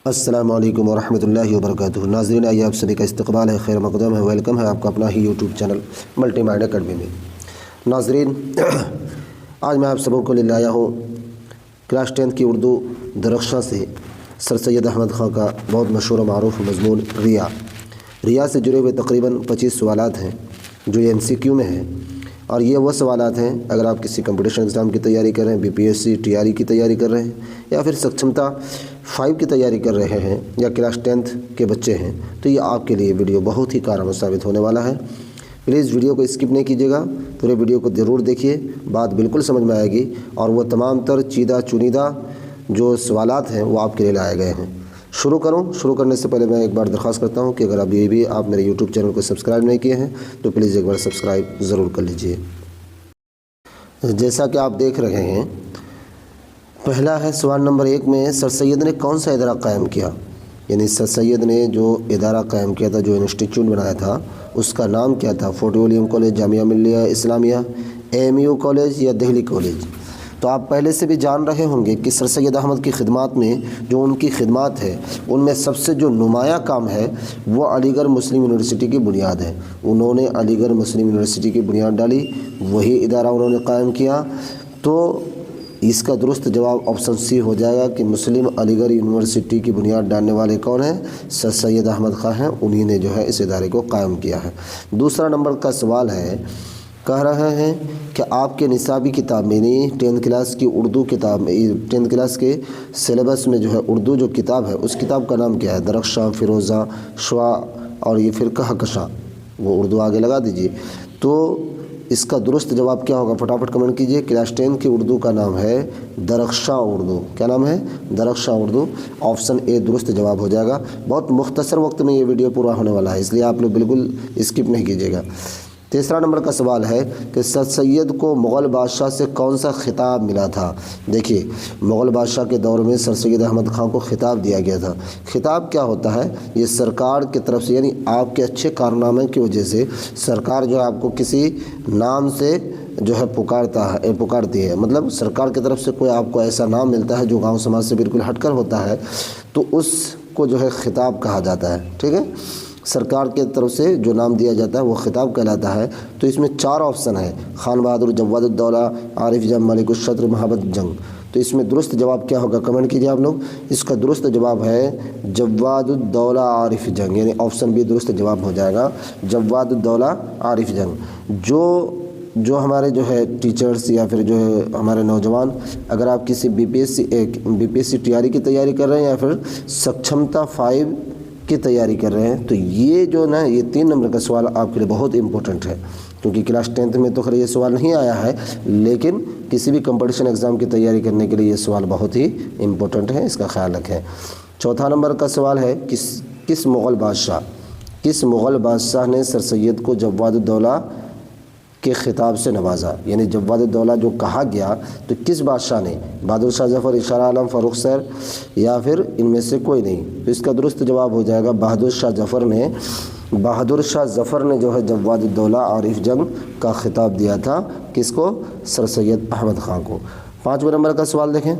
السلام علیکم ورحمۃ اللہ وبرکاتہ۔ ناظرین، آئیے آپ سبھی کا استقبال ہے، خیر مقدم ہے، ویلکم ہے آپ کا اپنا ہی YouTube channel Multi Mind Academy میں۔ ناظرین، آج میں آپ سبوں کو لے لایا ہوں کلاس 10 کی اردو درخشاں سے سر سید احمد خان کا بہت مشہور و معروف مضمون ریا سے جڑے ہوئے تقریباً 25 سوالات ہیں جو MCQ میں ہیں، اور یہ وہ سوالات ہیں اگر آپ کسی کمپٹیشن ایگزام کی تیاری کر رہے ہیں، BPSC TRE کی تیاری کر رہے ہیں، یا پھر سکشمتا 5 کی تیاری کر رہے ہیں، یا کلاس 10 کے بچے ہیں، تو یہ آپ کے لیے ویڈیو بہت ہی کارآمد ثابت ہونے والا ہے۔ پلیز ویڈیو کو اسکپ نہیں کیجیے گا، پورے ویڈیو کو ضرور دیکھیے، بات بالکل سمجھ میں آئے گی، اور وہ تمام تر چنیدہ جو سوالات ہیں وہ آپ کے لیے لائے گئے ہیں۔ شروع کرنے سے پہلے میں ایک بار درخواست کرتا ہوں کہ اگر ابھی بھی آپ میرے یوٹیوب چینل کو سبسکرائب نہیں کیے ہیں تو پلیز ایک بار سبسکرائب ضرور کر لیجئے۔ جیسا کہ آپ دیکھ رہے ہیں، پہلا ہے سوال نمبر 1 میں، سر سید نے کون سا ادارہ قائم کیا؟ یعنی سر سید نے جو ادارہ قائم کیا تھا، جو انسٹیٹیوٹ بنایا تھا، اس کا نام کیا تھا؟ Fort William college, Jamia Millia Islamia, AMU college یا دہلی کالج؟ تو آپ پہلے سے بھی جان رہے ہوں گے کہ سر سید احمد کی خدمات میں جو ان کی خدمات ہے، ان میں سب سے جو نمایاں کام ہے وہ علی گڑھ مسلم یونیورسٹی کی بنیاد ہے۔ انہوں نے علی گڑھ مسلم یونیورسٹی کی بنیاد ڈالی، وہی ادارہ انہوں نے قائم کیا۔ تو اس کا درست جواب آپشن C ہو جائے گا کہ مسلم علی گڑھ یونیورسٹی کی بنیاد ڈالنے والے کون ہیں؟ سر سید احمد خان ہیں، انہی نے جو ہے اس ادارے کو قائم کیا ہے۔ دوسرا نمبر کا سوال ہے، کہہ رہے ہیں کہ آپ کے نصابی کتاب میں، یعنی 10th کلاس کی اردو کتاب میں، 10th کلاس کے سلیبس میں جو ہے اردو جو کتاب ہے، اس کتاب کا نام کیا ہے؟ درخشاں، فیروزہ، شعاع اور یہ پھر کہکشاں، وہ اردو آگے لگا دیجئے۔ تو اس کا درست جواب کیا ہوگا؟ فٹافٹ کمنٹ کیجئے۔ کلاس 10 کی اردو کا نام ہے درخشاں اردو۔ کیا نام ہے؟ درخشاں اردو۔ آپشن A درست جواب ہو جائے گا۔ بہت مختصر وقت میں یہ ویڈیو پورا ہونے والا ہے، اس لیے آپ لوگ بالکل اسکپ نہیں کیجیے گا۔ تیسرا نمبر کا سوال ہے کہ سر سید کو مغل بادشاہ سے کون سا خطاب ملا تھا؟ دیکھیے، مغل بادشاہ کے دور میں سر سید احمد خان کو خطاب دیا گیا تھا۔ خطاب کیا ہوتا ہے؟ یہ سرکار کی طرف سے، یعنی آپ کے اچھے کارنامے کی وجہ سے سرکار جو ہے آپ کو کسی نام سے جو ہے پکارتی ہے، مطلب سرکار کی طرف سے کوئی آپ کو ایسا نام ملتا ہے جو گاؤں سماج سے بالکل ہٹ کر ہوتا ہے، تو اس کو جو ہے خطاب کہا جاتا ہے۔ ٹھیک ہے، سرکار کی طرف سے جو نام دیا جاتا ہے وہ خطاب کہلاتا ہے۔ تو اس میں 4 آپشن ہے: خان بہادر، جواد الدولہ، عارف جنگ، ملک الشتر، محبت جنگ۔ تو اس میں درست جواب کیا ہوگا؟ کمنٹ کیجئے آپ لوگ۔ اس کا درست جواب ہے جواد الدولہ عارف جنگ، یعنی آپشن B درست جواب ہو جائے گا، جواد الدولہ عارف جنگ۔ جو ہمارے جو ہے ٹیچرز یا پھر جو ہے ہمارے نوجوان، اگر آپ کسی BPSC TRE کی تیاری کر رہے ہیں یا پھر سکشمتا 5 کی تیاری کر رہے ہیں، تو یہ جو نا، یہ 3 نمبر کا سوال آپ کے لیے بہت امپورٹنٹ ہے، کیونکہ کلاس 10 میں تو خیر یہ سوال نہیں آیا ہے، لیکن کسی بھی کمپٹیشن ایگزام کی تیاری کرنے کے لیے یہ سوال بہت ہی امپورٹنٹ ہے، اس کا خیال رکھیں۔ چوتھا نمبر کا سوال ہے، کس مغل بادشاہ نے سر سید کو جواد الدولہ کے خطاب سے نوازا؟ یعنی جواد الدولہ جو کہا گیا تو کس بادشاہ نے؟ بہادر شاہ ظفر، اشارہ عالم، فاروق سیر، یا پھر ان میں سے کوئی نہیں؟ تو اس کا درست جواب ہو جائے گا بہادر شاہ ظفر نے جو ہے جواد الدولہ عارف جنگ کا خطاب دیا تھا، کس کو؟ سر سید احمد خان کو۔ 5ویں نمبر کا سوال دیکھیں،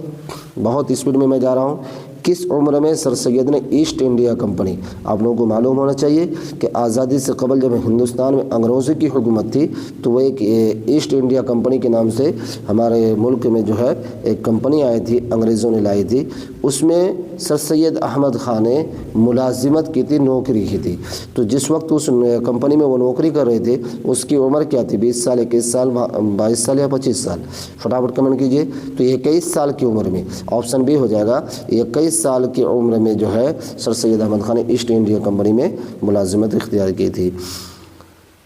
بہت اسپیڈ میں جا رہا ہوں۔ کس عمر میں سر سید نے ایسٹ انڈیا کمپنی، آپ لوگوں کو معلوم ہونا چاہیے کہ آزادی سے قبل جب ہندوستان میں انگریزوں کی حکومت تھی تو وہ ایک ایسٹ انڈیا کمپنی کے نام سے ہمارے ملک میں جو ہے ایک کمپنی آئی تھی، انگریزوں نے لائی تھی، اس میں سر سید احمد خان نے ملازمت کی تھی، نوکری کی تھی۔ تو جس وقت اس کمپنی میں وہ نوکری کر رہے تھے، اس کی عمر کیا تھی؟ 20 سال، 21 سال، 22 سال یا 25 سال؟ فٹافٹ کمنٹ کیجئے۔ تو 21 سال کی عمر میں، آپشن B ہو جائے گا، 21 سال کی عمر میں جو ہے سر سید احمد خان نے ایسٹ انڈیا کمپنی میں ملازمت اختیار کی تھی۔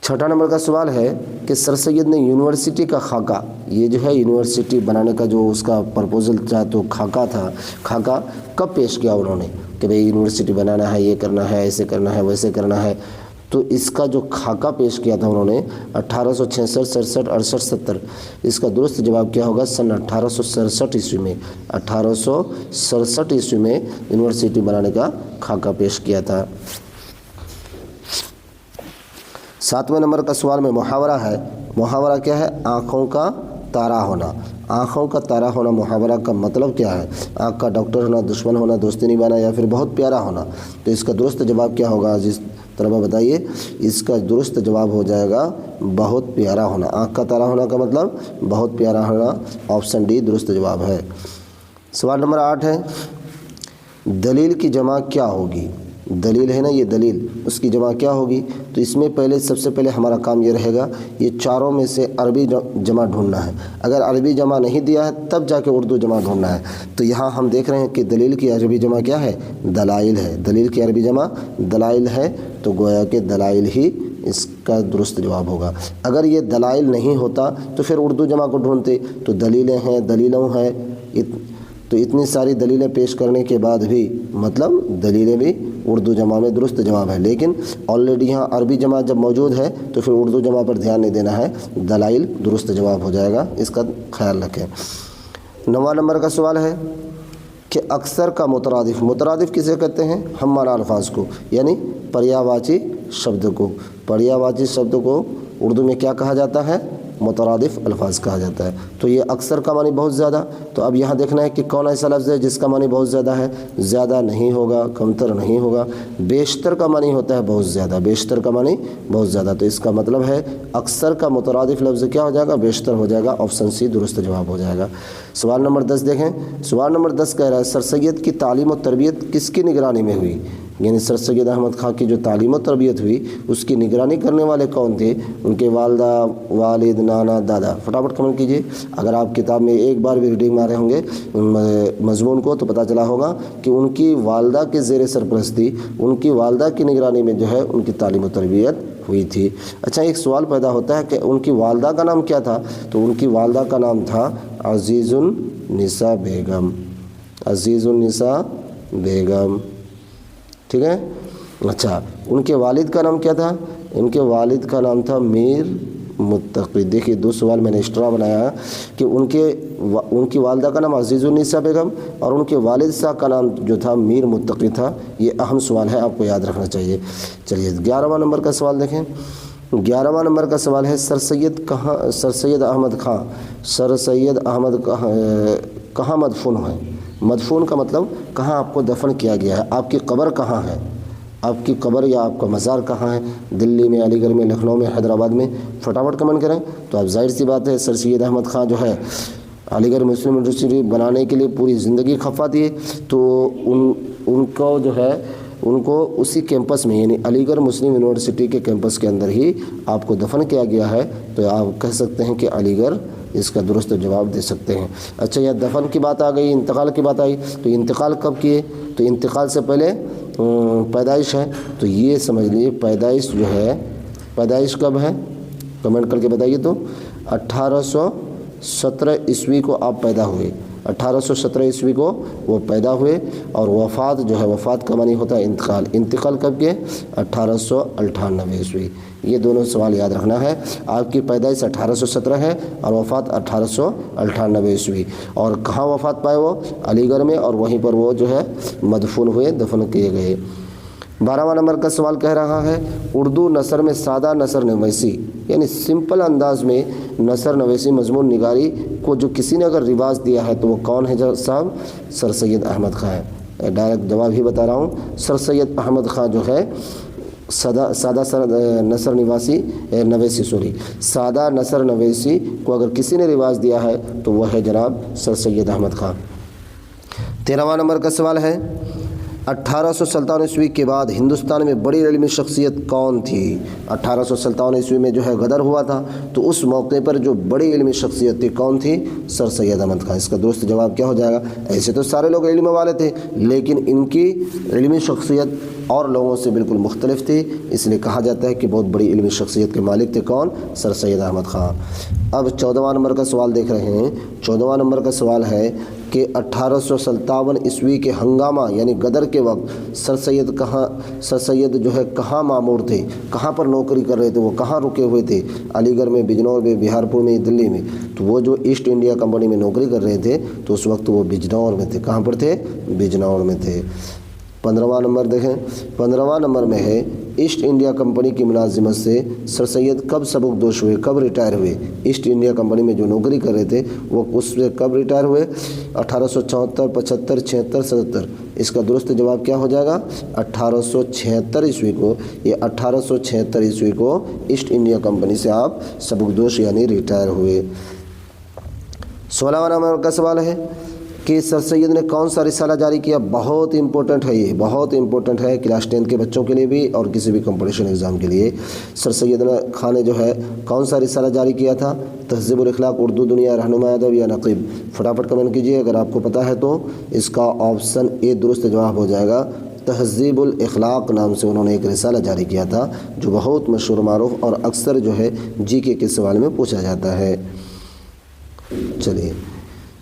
6ٹھا نمبر کا سوال ہے کہ سر سید نے یونیورسٹی کا خاکہ، یہ جو ہے یونیورسٹی بنانے کا جو اس کا پرپوزل تھا، تو خاکہ کب پیش کیا انہوں نے کہ بھئی یونیورسٹی بنانا ہے، یہ کرنا ہے، ایسے کرنا ہے، ویسے کرنا ہے؟ تو اس کا جو خاکہ پیش کیا تھا انہوں نے 1866، 67، 68، 70۔ اس کا درست جواب کیا ہوگا؟ سن 1867 عیسوی میں، 1867 عیسوی میں یونیورسٹی بنانے کا خاکہ پیش کیا تھا۔ 7ویں نمبر کا سوال میں محاورہ ہے۔ محاورہ کیا ہے؟ آنکھوں کا तारा होना। आँखों का तारा होना मुहावरा का मतलब क्या है? आँख का डॉक्टर होना, दुश्मन होना, दोस्ती निभाना या फिर बहुत प्यारा होना। तो इसका दुरुस्त जवाब क्या होगा अजीज तलबा बताइए? इसका दुरुस्त जवाब हो जाएगा बहुत प्यारा होना। आँख का तारा होना का मतलब बहुत प्यारा होना। ऑप्शन डी दुरुस्त जवाब है। सवाल नंबर 8 है, दलील की जमा क्या होगी? दलील है ना, ये दलील, उसकी जमा क्या होगी? तो इसमें पहले सबसे पहले हमारा काम ये रहेगा, ये चारों में से अरबी जमा ढूंढना है। अगर अरबी जमा नहीं दिया है तब जाके उर्दू जमा ढूंढना है। तो यहाँ हम देख रहे हैं कि दलील की अरबी जमा क्या है? दलाइल है। दलील की अरबी जमा दलाइल है, तो गोया कि दलाइल ही इसका दुरुस्त जवाब होगा। अगर ये दलाइल नहीं होता तो फिर उर्दू जमा को ढूंढते। तो दलीलें हैं, दलीलों हैं, तो इतनी सारी दलीलें पेश करने के बाद भी मतलब दलीलें भी उर्दू जमा में दुरुस्त जवाब है। लेकिन ऑलरेडी यहाँ अरबी जमा जब मौजूद है तो फिर उर्दू जमा पर ध्यान नहीं देना है, दलाइल दुरुस्त जवाब हो जाएगा, इसका ख्याल रखें। 9वां नंबर का सवाल है कि अक्सर का मुतरादिफ, मुतरादिफ किसे कहते हैं? हमारा अल्फाज को, यानी पर्यायवाची शब्द को। पर्यायवाची शब्द को उर्दू में क्या कहा जाता है? मुतरादिफ अल्फाज कहा जाता है। तो ये अक्सर का मानी बहुत ज़्यादा। तो अब यहाँ देखना है कि कौन ऐसा लफ्ज़ है जिसका मानी बहुत ज़्यादा है। ज़्यादा नहीं होगा, कमतर नहीं होगा। बेशतर का मानी होता है बहुत ज़्यादा, बेशतर का मानी बहुत ज़्यादा। तो इसका मतलब है अक्सर का मुतरादिफ लफ्ज़ क्या हो जाएगा? बेशतर हो जाएगा। ऑप्शन सी दुरुस्त जवाब हो जाएगा। सवाल नंबर 10 देखें। सवाल नंबर 10 कह रहा है, सर सैयद की तालीम और तरबियत किसकी निगरानी में हुई? यानी सर सैयद अहमद ख़ां की जो तालीम और तरबियत हुई उसकी निगरानी करने वाले कौन थे? उनके वालदा, वालिद, नाना, दादा। फटाफट कमेंट कीजिए। अगर आप किताब में एक बार भी रीडिंग मारे होंगे मजमून को तो पता चला होगा कि उनकी वालदा के ज़ेर सरपरस्ती, उनकी वालदा की निगरानी में जो है उनकी तालीम और तरबियत हुई थी। अच्छा, एक सवाल पैदा होता है कि उनकी वालदा का नाम क्या था? तो उनकी वालदा का नाम था अज़ीज़ुन निसा बेगम। अज़ीज़ुन निसा बेगम, ठीक है। अच्छा, उनके वालिद का नाम क्या था? उनके वालिद का नाम था मीर मुत्तकी। देखिए 2 सवाल मैंने एक्स्ट्रा बनाया कि उनकी वालदा का नाम अज़ीज़ुन्निसा बेगम और उनके वालिद साहब का नाम जो था मीर मुत्तकी था। ये अहम सवाल है, आपको याद रखना चाहिए। चलिए 11वां नंबर का सवाल देखें। 11वां नंबर का सवाल है, सर सैयद अहमद ख़ां, सर सैयद अहमद कहाँ मदफून है? मदफून का मतलब कहाँ आपको दफन किया गया है, आपकी कब्र कहाँ है? आपकी कब्र या आपका मज़ार कहाँ है? दिल्ली में, अलीगढ़ में, लखनऊ में, हैदराबाद में? फटाफट कमेंट करें। तो आप जाहिर सी बात है सर सैयद अहमद ख़ां जो है अलीगढ़ मुस्लिम यूनिवर्सिटी बनाने के लिए पूरी ज़िंदगी खपा दिए। तो उनको जो है उनको उसी कैंपस में यानी अलीगढ़ मुस्लिम यूनिवर्सिटी के कैंपस के अंदर ही आपको दफन किया गया है। तो आप कह सकते हैं कि अलीगढ़ इसका दुरुस्त जवाब दे सकते हैं। अच्छा, यह दफन की बात आ गई, इंतकाल की बात आई। तो इंतकाल कब किए? तो इंतकाल से पहले पैदाइश है। तो ये समझ लीजिए पैदाइश जो है, पैदाइश कब है? कमेंट करके बताइए। तो 1817 ईस्वी को आप पैदा हुए। 1817 ईस्वी को वो पैदा हुए। और वफ़ात जो है, वफ़ात का मानी होता है इंतकाल। इंतकाल कब के? 1898 ईस्वी। ये दोनों सवाल याद रखना है। आपकी पैदाइश 1817 है और वफ़ात 1898 ईस्वी। और कहाँ वफ़ात पाए वो? अलीगढ़ में, और वहीं पर वो जो है मदफून हुए, दफन किए गए। 12वां नंबर का सवाल कह रहा है, उर्दू नसर में सादा नसर नवैसी यानी सिंपल अंदाज में नसर नवैसी मजमून निगारी को जो किसी ने अगर रिवाज दिया है तो वो कौन है साहब? सर सैयद अहमद ख़ां है। डायरेक्ट जवाब ही बता रहा हूँ। सर सैयद अहमद ख़ां जो है सादा नसर नवैसी को अगर किसी ने रिवाज दिया है तो वह है जनाब सर सैयद अहमद ख़ां। 13वां नंबर का सवाल है, 1857 ईस्वी के बाद हिंदुस्तान में बड़ी इल्मी शख्सियत कौन थी? 1857 ईस्वी में जो है गदर हुआ था, तो उस मौके पर जो बड़ी इल्मी शख्सियत थी कौन थी? सर सैयद अहमद ख़ां। इसका दुरुस्त जवाब क्या हो जाएगा? ऐसे तो सारे लोग इल्म वाले थे, लेकिन इनकी इल्मी शख्सियत और लोगों से बिल्कुल मुख्तलिफ थी, इसलिए कहा जाता है कि बहुत बड़ी इल्मी शख्सियत के मालिक थे कौन? सर सैयद अहमद ख़ां। अब 14वां नंबर का सवाल देख रहे हैं। 14वां नंबर का सवाल है कि 1857 ईस्वी के हंगामा यानी गदर के वक्त सर सैयद जो है कहाँ मामूर थे, कहाँ पर नौकरी कर रहे थे, वो कहाँ रुके हुए थे? अलीगढ़ में, बिजनौर में, बिहारपुर में, दिल्ली में। तो वो जो ईस्ट इंडिया कंपनी में नौकरी कर रहे थे तो उस वक्त वो बिजनौर में थे। कहाँ पर थे? बिजनौर में थे। 15वां नंबर देखें। 15वां नंबर में है ईस्ट इंडिया कंपनी की मुलाजिमत से सर सैयद कब सबकदोश हुए, कब रिटायर हुए? ईस्ट इंडिया कंपनी में जो नौकरी कर रहे थे वो उससे कब रिटायर हुए? 1874, 75, 76, 77। इसका दुरुस्त जवाब क्या हो जाएगा? 1876 ईस्वी को। ये 1876 ईस्वी को ईस्ट इंडिया कंपनी से आप सबकदोश यानी रिटायर हुए। 16वां नंबर का सवाल है कि सर सैयद ने कौन सा रिसाला जारी किया? बहुत इंपॉर्टेंट है, ये बहुत इंपॉर्टेंट है क्लास 10 के बच्चों के लिए भी और किसी भी कंपटीशन एग्ज़ाम के लिए। सर सैयद खान ने जो है कौन सा रिसाला जारी किया था? तहज़ीबुल अखलाक, उर्दू दुनिया, रहनुमा अदब या नक़ीब? फटाफट कमेंट कीजिए अगर आपको पता है तो। इसका ऑप्शन ए दुरुस्त जवाब हो जाएगा। तहज़ीबुल अखलाक नाम से उन्होंने एक रिसाला जारी किया था जो बहुत मशहूर मारूफ और अक्सर जो है जीके के सवाल में पूछा जाता है। चलिए,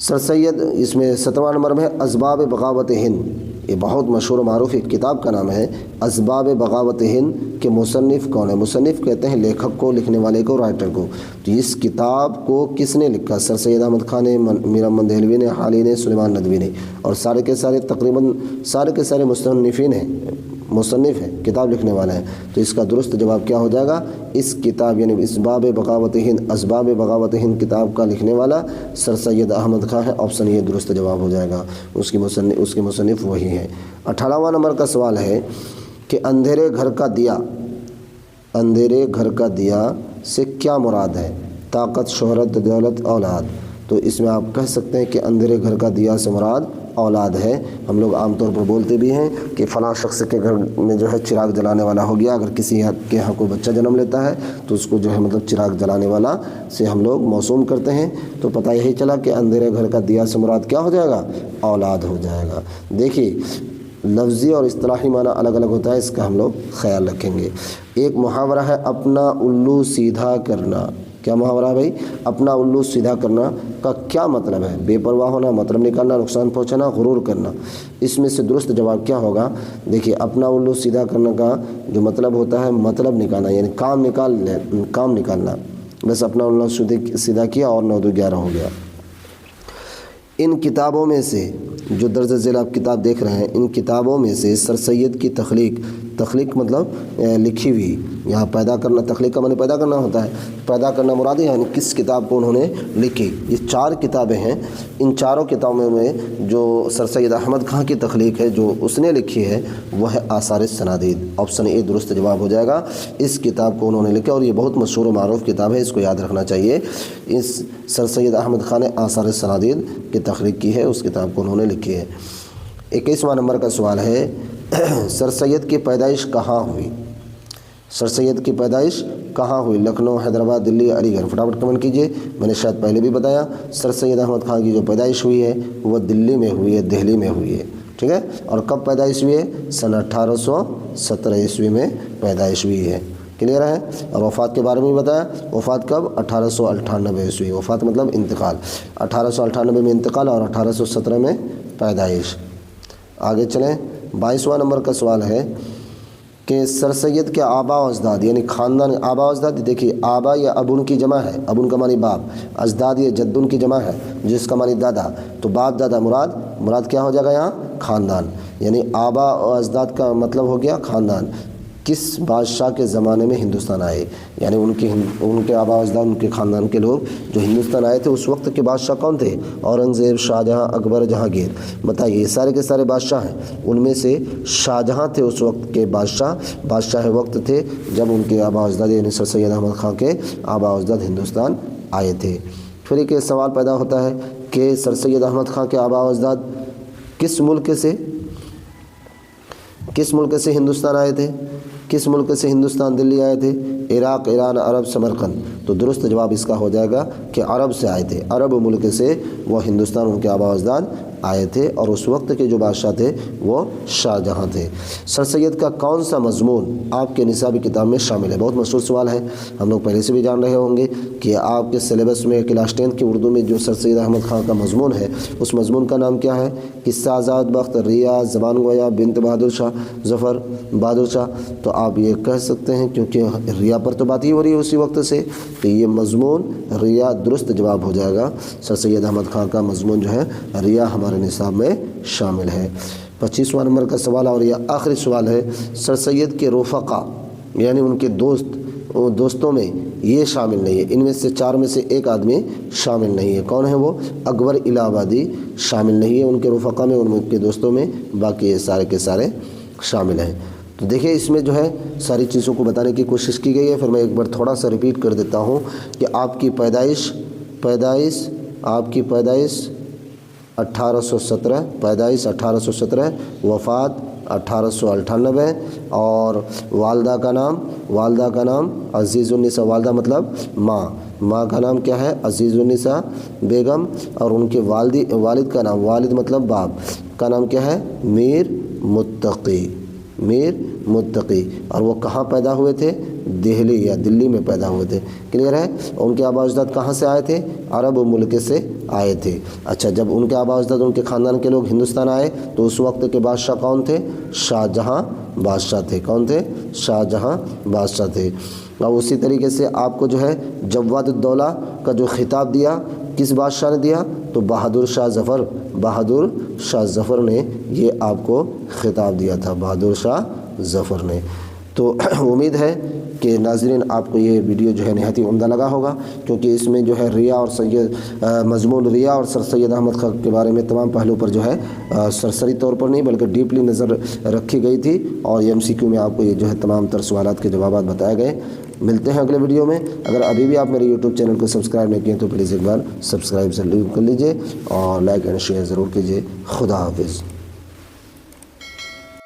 सर सैयद इसमें 17वां नंबर में असबाब बगावत हिंद। ये बहुत मशहूर मारूफ एक किताब का नाम है असबाब बगावत हिंद के मुसन्निफ़ कौन है? मुसन्निफ़ कहते हैं लेखक को, लिखने वाले को, राइटर को। तो इस किताब को किसने लिखा? सर सैयद अहमद खान ने, मीर अहमद देहलवी ने, हाली ने, सुलेमान नदवी ने। और सारे के सारे तकरीबन सारे के सारे मुसन्निफ़ीन हैं, मुसन्निफ़ हैं, किताब लिखने वाले हैं। तो इसका दुरुस्त जवाब क्या हो जाएगा? इस किताब यानी असबाब बगावत हिंद, असबाब बगावत हिंद किताब का लिखने वाला सर सैयद अहमद खान है। ऑप्शन ये दुरुस्त जवाब हो जाएगा। उसके मुसन्निफ़ वही है। 18वां नंबर का सवाल है कि अंधेरे घर का दिया, अंधेरे घर का दिया से क्या मुराद है? ताकत, शोहरत, दौलत, औलाद? तो इसमें आप कह सकते हैं कि अंधेरे घर का दिया से मुराद औलाद है। हम लोग आमतौर पर बोलते भी हैं कि फ़लाँ शख्स के घर में जो है चिराग जलाने वाला हो गया। अगर किसी के यहाँ कोई बच्चा जन्म लेता है तो उसको जो है मतलब चिराग जलाने वाला से हम लोग मौसूम करते हैं। तो पता यही चला कि अंधेरे घर का दिया से मुराद क्या हो जाएगा? औलाद हो जाएगा। देखिए, लफ्ज़ी और इस्तिलाही माना अलग अलग होता है, इसका हम लोग ख्याल रखेंगे। एक मुहावरा है अपना उल्लू सीधा करना। क्या मुहावरा है भाई? अपना उल्लू सीधा करना का क्या मतलब है? बेपरवाह होना, मतलब निकालना, नुकसान पहुंचाना, गुरूर करना। इसमें से दुरुस्त जवाब क्या होगा? देखिए, अपना उल्लू सीधा करने का जो मतलब होता है मतलब निकालना, यानी काम निकालना। बस अपना उल्लू सीधा किया और 9 2 11 हो गया। इन किताबों में से जो दर्ज झेल आप किताब देख रहे हैं, इन किताबों में से सर सैयद की तख्लीक मतलब लिखी हुई, यहाँ पैदा करना, तख्लीक का माने पैदा करना होता है, पैदा करना मुराद है, यानी किस किताब को उन्होंने लिखी। ये 4 किताबें हैं। इन चारों किताबों में जो सर सैयद अहमद खान की तख्लीक है जो उसने लिखी है वह है आसार सनादीद। ऑप्शन ए दुरुस्त जवाब हो जाएगा। इस किताब को उन्होंने लिखा और ये बहुत मशहूर और मारूफ किताब है, इसको याद रखना चाहिए। इस सर सैयद अहमद खान ने आसार सनादीद की तख्लीक की है, उस किताब को उन्होंने लिखी है। 21वां नंबर का सवाल है सर सैयद की पैदाइश कहाँ हुई? सर सैयद की पैदाइश कहाँ हुई? लखनऊ, हैदराबाद, दिल्ली, अलीगढ़? फटाफट कमेंट कीजिए। मैंने शायद पहले भी बताया, सर सैयद अहमद खान की जो पैदाइश हुई है वह दिल्ली में हुई है, दिल्ली में हुई है। ठीक है, और कब पैदाइश हुई है? सन 1817 ईस्वी में पैदाइश हुई है। क्लियर है? और वफ़ात के बारे में भी बताया, वफ़ात कब? 1898 ईस्वी। वफ़ात मतलब इंतकाल, 1898 में इंतकाल और 1817 में पैदाइश। आगे चलें। 22वां नंबर का सवाल है कि सर सैयद के आबा व अजदाद यानी ख़ानदान, आबा व अजदाद, देखिए आबा या अबुन की जमा है, अबुन का मानी बाप, अजदाद या जद्दुन की जमा है जिसका मानी दादा। तो बाप दादा मुराद क्या हो जाएगा यहाँ? ख़ानदान। यानी आबा व अजदाद का मतलब हो गया ख़ानदान। किस बादशाह के ज़माने में हिंदुस्तान आए, यानी उनके आबा अजदाद, उनके ख़ानदान के लोग जो हिंदुस्तान आए थे उस वक्त के बादशाह कौन थे? औरंगज़ेब, शाहजहाँ, अकबर, जहांगीर। बताइए, ये सारे के सारे बादशाह हैं, उनमें से शाहजहाँ थे उस वक्त के बादशाह वक्त थे जब उनके आबा अजदाद यानी सर सैयद अहमद खान के आबा अजदाद हिंदुस्तान आए थे। फिर एक सवाल पैदा होता है कि सर सैयद अहमद खान के आबा अजदाद किस मुल्क से हिंदुस्तान आए थे? किस मुल्क से हिंदुस्तान दिल्ली आए थे? इराक़, ईरान, अरब, समरकंद? तो दुरुस्त जवाब इसका हो जाएगा कि अरब से आए थे, अरब मुल्क से वो हिंदुस्तान उनके आबा अजदाद आए थे और उस वक्त के जो बादशाह थे वो शाहजहाँ थे। सर सैयद का कौन सा मजमून आपके निसाबी किताब में शामिल है? बहुत मशहूर सवाल है, हम लोग पहले से भी जान रहे होंगे कि आपके सिलेबस में क्लास 10 की उर्दू में जो सर सैयद अहमद खान का मजमून है उस मजमून का नाम क्या है? किस्सा आज़ाद बख्त, रिया, ज़बान गोया, बिन्त बहादुर शाह, ज़फ़र बहादुर शाह? तो आप ये कह सकते हैं क्योंकि रिया पर तो बात ही हो रही है उसी वक्त से, तो ये मजमून रिया दुरुस्त जवाब हो जाएगा। सर सैयद अहमद खान का मजमून जो है रिया हमारे निसाब में शामिल है। 25वां नंबर का सवाल और यह आखिरी सवाल है, सर सैयद के रफ़क़ा यानी उनके दोस्तों में ये शामिल नहीं है, इनमें से 4 में से एक आदमी शामिल नहीं है। कौन है वो? अकबर इलाहाबादी शामिल नहीं है उनके रफ़क़ा में, उनके दोस्तों में, बाकी ये सारे के सारे शामिल हैं। तो देखिए इसमें जो है सारी चीज़ों को बताने की कोशिश की गई है। फिर मैं एक बार थोड़ा सा रिपीट कर देता हूँ कि आपकी पैदाइश 1817, वफ़ात 1898 और वालदा का नाम अज़ीज़ुन्निसा, वालदा मतलब माँ का नाम क्या है? अज़ीज़ुन्निसा बेगम, और उनके वालिद का नाम, वालिद मतलब बाप का नाम क्या है? मीर मुत्तकी। और वो कहाँ पैदा हुए थे? दिल्ली में पैदा हुए थे। क्लियर है? उनके आबा अजदाद कहाँ से आए थे? अरब मुल्क से आए थे। अच्छा, जब उनके आबा अजदाद, उनके ख़ानदान के लोग हिंदुस्तान आए तो उस वक्त के बादशाह कौन थे? शाहजहाँ बादशाह थे। कौन थे? शाहजहाँ बादशाह थे। और उसी तरीके से आपको जो है जव्वादुद्दौला का जो खिताब दिया किस बादशाह ने दिया? तो बहादुर शाह ज़फ़र ने ये आपको खिताब दिया था, बहादुर शाह ज़फ़र ने। तो उम्मीद है कि नाज़रीन आपको ये वीडियो जो है नहायत ही उम्दा लगा होगा, क्योंकि इसमें जो है रिया और मज़मून रिया और सर सैयद अहमद ख़ान के बारे में तमाम पहलू पर जो है सरसरी तौर पर नहीं बल्कि डीपली नज़र रखी गई थी, और MCQ में आपको ये जो है तमाम तर सवालात के जवाब बताए गए। मिलते हैं अगले वीडियो में। अगर अभी भी आप मेरे YouTube चैनल को सब्सक्राइब नहीं किए तो प्लीज़ एक बार सब्सक्राइब ज़रूर कर लीजिए और लाइक एंड शेयर ज़रूर कीजिए। खुदा हाफिज़।